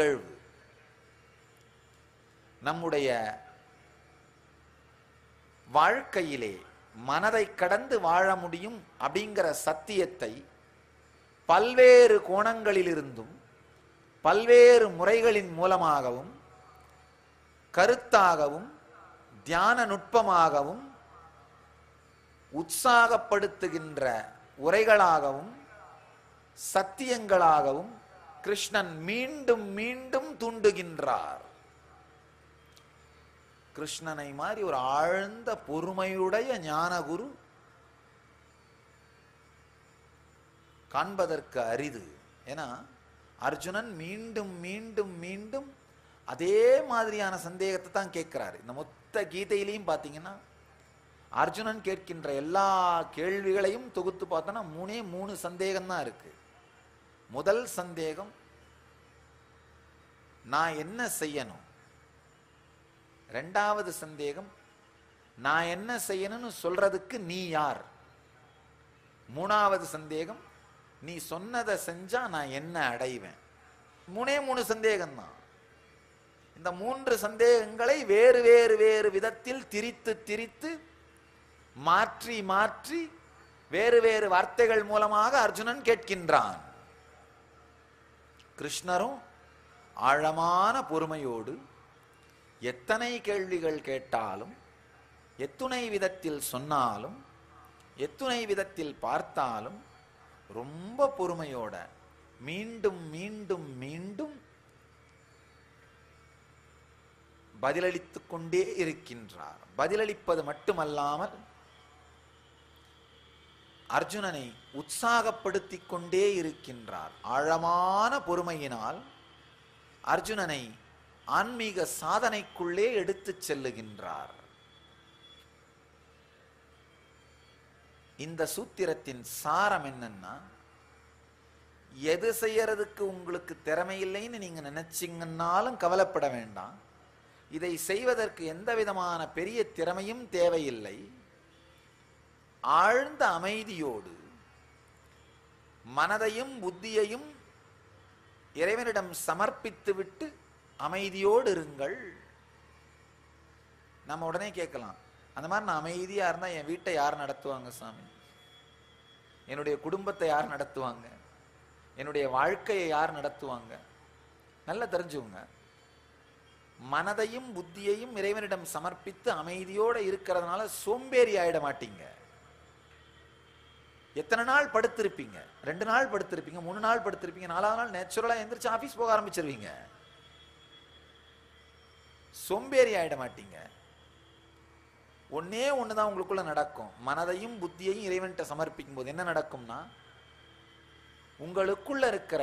நிகழ்வு. நம்முடைய வாழ்க்கையிலே மனதை கடந்து வாழ முடியும் அப்படிங்கிற சத்தியத்தை பல்வேறு கோணங்களிலிருந்தும் பல்வேறு முறைகளின் மூலமாகவும் கருத்தாகவும் தியான நுட்பமாகவும் உற்சாகப்படுத்துகின்ற உரைகளாகவும் சத்தியங்களாகவும் கிருஷ்ணன் மீண்டும் மீண்டும் தூண்டுகின்றார். கிருஷ்ணனை மாதிரி ஒரு ஆழ்ந்த பொறுமையுடைய ஞானகுரு காண்பதற்கு அரிது. ஏன்னா அர்ஜுனன் மீண்டும் மீண்டும் மீண்டும் அதே மாதிரியான சந்தேகத்தை தான் கேட்கிறாரு. இந்த மொத்த கீதையிலையும் பார்த்தீங்கன்னா அர்ஜுனன் கேட்கின்ற எல்லா கேள்விகளையும் தொகுத்து பார்த்தோன்னா மூணு சந்தேகம் தான் இருக்கு. முதல் சந்தேகம், நான் என்ன செய்யணும்? ரெண்டாவது சந்தேகம், நான் என்ன செய்யணும்னு சொல்றதுக்கு நீ யார்? மூணாவது சந்தேகம், நீ சொன்னதை செஞ்சா நான் என்ன அடைவேன்? மூணு சந்தேகம் தான். இந்த 3 சந்தேகங்களை வேறு வேறு வேறு விதத்தில் திரித்து திரித்து மாற்றி மாற்றி வேறு வேறு வார்த்தைகள் மூலமாக அர்ஜுனன் கேட்கின்றான். கிருஷ்ணரும் ஆழமான பொறுமையோடு எத்தனை கேள்விகள் கேட்டாலும் எத்துணை விதத்தில் சொன்னாலும் எத்துணை விதத்தில் பார்த்தாலும் ரொம்ப பொறுமையோட மீண்டும் மீண்டும் மீண்டும் பதிலளித்துக் கொண்டே இருக்கின்றார். பதிலளிப்பது மட்டுமல்லாமல் அர்ஜுனனை உற்சாகப்படுத்திக் கொண்டே இருக்கின்றார். ஆழமான பொறுமையினால் அர்ஜுனனை ஆன்மீக சாதனைக்குள்ளே எடுத்துச் செல்லுகின்றார். இந்த சூத்திரத்தின் சாரம் என்னன்னா, எது செய்யறதுக்கு உங்களுக்கு திறமை இல்லைன்னு நீங்க நினைச்சீங்கன்னாலும் கவலைப்பட வேண்டாம். இதை செய்வதற்கு எந்த விதமான பெரிய திறமையும் தேவையில்லை. ஆழ்ந்த அமைதியோடு மனதையும் புத்தியையும் இறைவனிடம் சமர்ப்பித்து விட்டு அமைதியோடு இருங்கள். நம்ம உடனே கேட்கலாம், அந்த மாதிரி நான் அமைதியா இருந்தா என் வீட்டை யார் நடத்துவாங்க சாமி? என்னுடைய குடும்பத்தை யார் நடத்துவாங்க? என்னுடைய வாழ்க்கையை யார் நடத்துவாங்க? நல்லா தெரிஞ்சுங்க, மனதையும் புத்தியையும் இறைவனிடம் சமர்ப்பித்து அமைதியோடு இருக்கிறதுனால சோம்பேறி ஆயிட மாட்டீங்க. எத்தனை நாள் படுத்திருப்பீங்க? 2 நாள் படுத்திருப்பீங்க, 3 நாள் படுத்திருப்பீங்க, 4வது நாள் நேச்சுரலா எந்திரிச்சு ஆபீஸ் போக ஆரம்பிச்சிருவீங்க. சோம்பேறி ஆயிட மாட்டீங்க. ஒன்னே ஒண்ணுதான் உங்களுக்குள்ள நடக்கும். மனதையும் புத்தியையும் இறைவன்கிட்ட சமர்ப்பிக்கும் போது என்ன நடக்கும்னா, உங்களுக்குள்ள இருக்கிற